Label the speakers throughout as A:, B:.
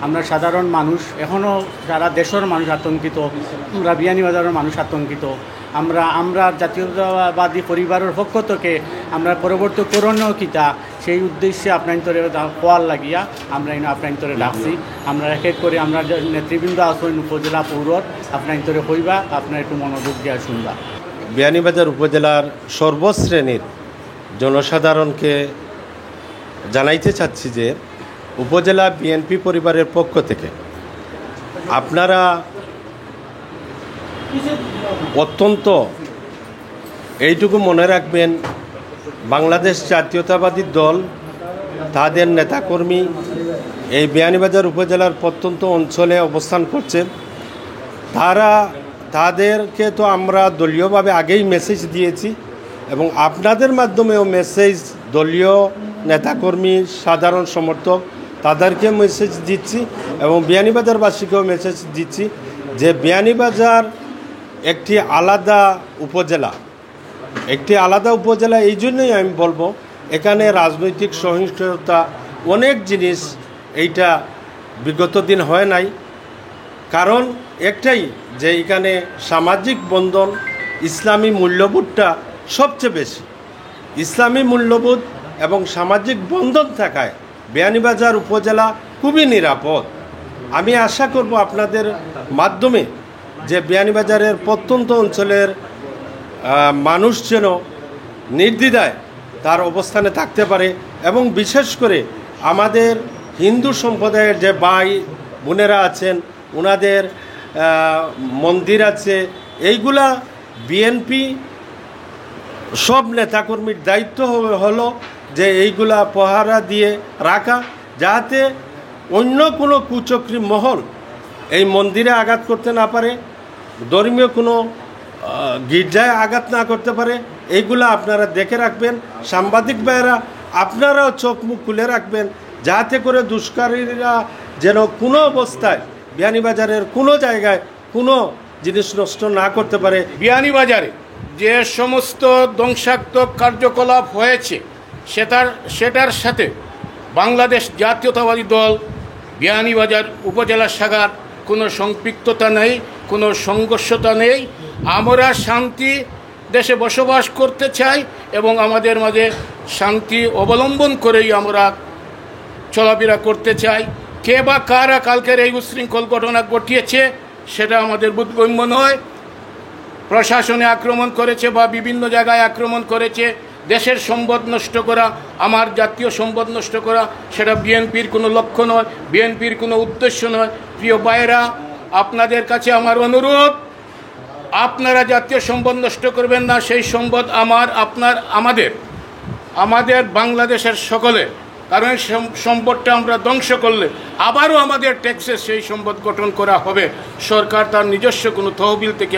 A: আমরা সাধারণ মানুষ এখনও সারা দেশের মানুষ আতঙ্কিত, আমরা বিয়ানীবাজারের মানুষ আতঙ্কিত। আমরা জাতীয়তাবাদী পরিবারের পক্ষ থেকে আমরা পরবর্তী করণীয় কিতা সেই উদ্দেশ্যে আপনার কোয়াল লাগিয়া আমরা আপনার ডাকছি। আমরা এক এক করে আমরা নেতৃবৃন্দ আসেন উপজেলা পৌরত আপনার হইবা, আপনার একটু মনোযোগ দেওয়া শুনবা।
B: বিয়ানীবাজার উপজেলার সর্বশ্রেণীর জনসাধারণকে জানাইতে চাচ্ছি যে উপজেলা বিএনপি পরিবারের পক্ষ থেকে আপনারা অত্যন্ত এইটুকু মনে রাখবেন, বাংলাদেশ জাতীয়তাবাদী দল তাদের নেতাকর্মী এই বিয়ানীবাজার উপজেলার প্রত্যন্ত অঞ্চলে অবস্থান করছে। তাদেরকে তো আমরা দলীয়ভাবে আগেই মেসেজ দিয়েছি এবং আপনাদের মাধ্যমেও মেসেজ দলীয় নেতাকর্মী সাধারণ সমর্থক তাদেরকে মেসেজ দিচ্ছি এবং বিয়ানীবাজারবাসীকেও মেসেজ দিচ্ছি যে বিয়ানীবাজার একটি আলাদা উপজেলা। এই জন্যই আমি বলবো এখানে রাজনৈতিক সহিংসতা অনেক জিনিস এইটা বিগত দিন হয় নাই। কারণ একটাই যে এখানে সামাজিক বন্ধন, ইসলামী মূল্যবোধটা সবচেয়ে বেশি। ইসলামী মূল্যবোধ এবং সামাজিক বন্ধন থাকায় বিয়ানীবাজার উপজেলা খুবই নিরাপদ। আমি আশা করব আপনাদের মাধ্যমে যে বিয়ানীবাজারের প্রত্যন্ত অঞ্চলের মানুষ যেন নির্দ্বিধায় তার অবস্থানে থাকতে পারে এবং বিশেষ করে আমাদের হিন্দু সম্প্রদায়ের যে ভাই বোনেরা আছেন, ওনাদের মন্দির আছে, এইগুলা বিএনপি সব নেতাকর্মীর দায়িত্ব হলো যে এইগুলা পহারা দিয়ে রাখা, যাতে অন্য কোনো কুচক্রী মহল এই মন্দিরে আঘাত করতে না পারে, ধর্মীয় কোনো গির্জায় আঘাত না করতে পারে। এইগুলা আপনারা দেখে রাখবেন। সাংবাদিক ভাইয়েরা আপনারাও চোখ মুখ খুলে রাখবেন, যাতে করে দুষ্কারীরা যেন কোনো অবস্থায় বিয়ানীবাজারের কোনো জায়গায় কোনো জিনিস নষ্ট না করতে পারে।
C: বিয়ানীবাজারে যে সমস্ত ধ্বংসাত্মক কার্যকলাপ হয়েছে সেটার সাথে বাংলাদেশ জাতীয়তাবাদী দল বিয়ানীবাজার উপজেলা শাখার কোনো সম্পৃক্ততা নেই, কোনো সংঘর্ষতা নেই। আমরা শান্তি দেশে বসবাস করতে চাই এবং আমাদের মাঝে শান্তি অবলম্বন করেই আমরা চলাফেরা করতে চাই। কে বা কারা কালকের এই উচ্ছৃঙ্খল ঘটনা ঘটিয়েছে সেটা আমাদের বোধগম্য নয়। প্রশাসনে আক্রমণ করেছে বা বিভিন্ন জায়গায় আক্রমণ করেছে, দেশের সম্পদ নষ্ট করা, আমার জাতীয় সম্পদ নষ্ট করা, সেটা বিএনপির কোনো লক্ষ্য নয়, বিএনপির কোনো উদ্দেশ্য নয়। প্রিয় ভাইয়েরা, আপনাদের কাছে আমার অনুরোধ, আপনারা জাতীয় সম্পদ নষ্ট করবেন না। সেই সম্পদ আপনার আমাদের বাংলাদেশের সকলে, কারণ সম্পদটা আমরা ধ্বংস করলে আবারও আমাদের ট্যাক্সে সেই সম্পদ গঠন করা হবে। সরকার তার নিজস্ব কোনো তহবিল থেকে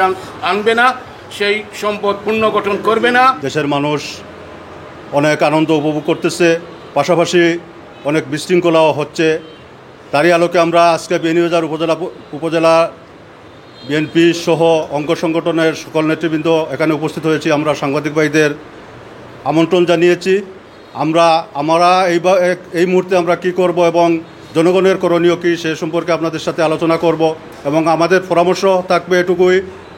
C: আনবে না, সেই সম্পদ পুনর্গঠন করবে না।
D: দেশের মানুষ অনেক আনন্দ উপভোগ করতেছে, পাশাপাশি অনেক বিশৃঙ্খলাও হচ্ছে। তারই আলোকে আমরা আজকে বিয়ানীবাজার উপজেলা বিএনপি সহ অঙ্গ সংগঠনের সকল নেতৃবৃন্দ এখানে উপস্থিত হয়েছি। আমরা সাংবাদিক ভাইদের আমন্ত্রণ জানিয়েছি। আমরা এই মুহূর্তে আমরা কি করব এবং জনগণের করণীয় কী সে সম্পর্কে আপনাদের সাথে আলোচনা করব এবং আমাদের পরামর্শ থাকবে এটুকুই,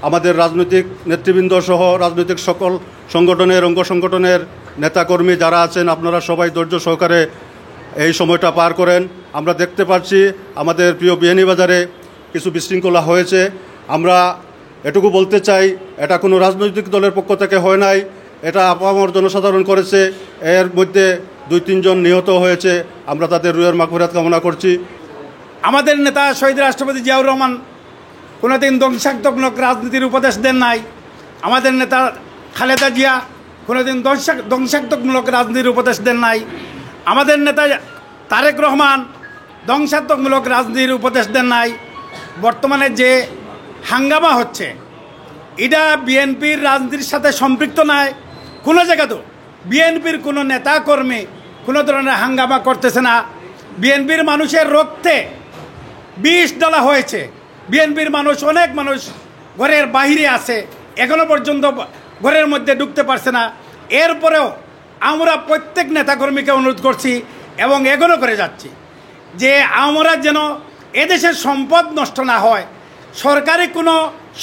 D: আমাদের রাজনৈতিক নেতৃবৃন্দ সহ রাজনৈতিক সকল সংগঠনের অঙ্গ সংগঠনের নেতাকর্মী যারা আছেন, আপনারা সবাই ধৈর্য সহকারে এই সময়টা পার করেন। আমরা দেখতে পাচ্ছি আমাদের প্রিয় বিয়ানীবাজারে কিছু বিশৃঙ্খলা হয়েছে। আমরা এটুকু বলতে চাই, এটা কোনো রাজনৈতিক দলের পক্ষ থেকে হয় নাই, এটা আপামর জনসাধারণ করেছে। এর মধ্যে 2-3 জন নিহত হয়েছে। আমরা তাদের রুহের মাগফিরাত কামনা করছি।
E: আমাদের নেতা শহীদ রাষ্ট্রপতি জিয়াউর রহমান কোনোদিন ধ্বংসাত্মক রাজনীতির উপদেশ দেন নাই। আমাদের নেতা খালেদা জিয়া কোনোদিন ধ্বংসাত্মকমূলক রাজনীতির উপদেশ দেন নাই। আমাদের নেতা তারেক রহমান ধ্বংসাত্মকমূলক রাজনীতির উপদেশ দেন নাই। বর্তমানে যে হাঙ্গামা হচ্ছে এটা বিএনপির রাজনীতির সাথে সম্পৃক্ত নয়। কোনো জায়গাতেও বিএনপির কোনো নেতাকর্মী কোনো ধরনের হাঙ্গামা করতেছে না। বিএনপির মানুষের রক্তে বিষ ঢালা হয়েছে। বিএনপির অনেক মানুষ ঘরের বাহিরে আছে, এখনো পর্যন্ত ঘরের মধ্যে ঢুকতে পারছে না। এরপরেও আমরা প্রত্যেক নেতাকর্মীকে অনুরোধ করছি এবং এখনও করে যাচ্ছি যে আমরা যেন এদেশের সম্পদ নষ্ট না হয়, সরকারি কোনো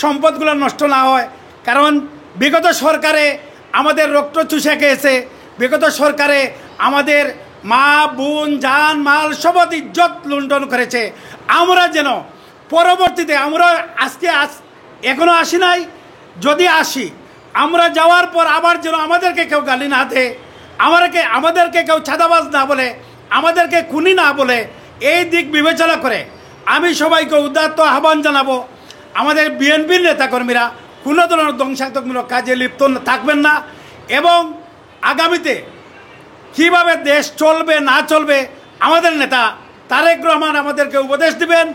E: সম্পদগুলো নষ্ট না হয়। কারণ বিগত সরকারে আমাদের রক্ত চুষে খেয়েছে, বিগত সরকারে আমাদের মা বোন জান মাল সবত ইজ্জত লুণ্ঠন করেছে। আমরা যেন পরবর্তীতে আমরা এখনও আসি নাই, যদি আসি আমরা যাওয়ার পর আবার যেন আমাদেরকে কেউ গালি না দেয়, আমাদেরকে কেউ ছাদাবাজ না বলে, আমাদেরকে খুনি না বলে, এই দিক বিবেচনা করে আমি সবাইকে উদাত্ত আহ্বান জানাবো, আমাদের বিএনপির নেতাকর্মীরা কোনো ধরনের ধ্বংসাত্মকমূলক কাজে লিপ্ত থাকবেন না। এবং আগামীতে কীভাবে দেশ চলবে না চলবে আমাদের নেতা তারেক রহমান আমাদেরকে উপদেশ দিবেন।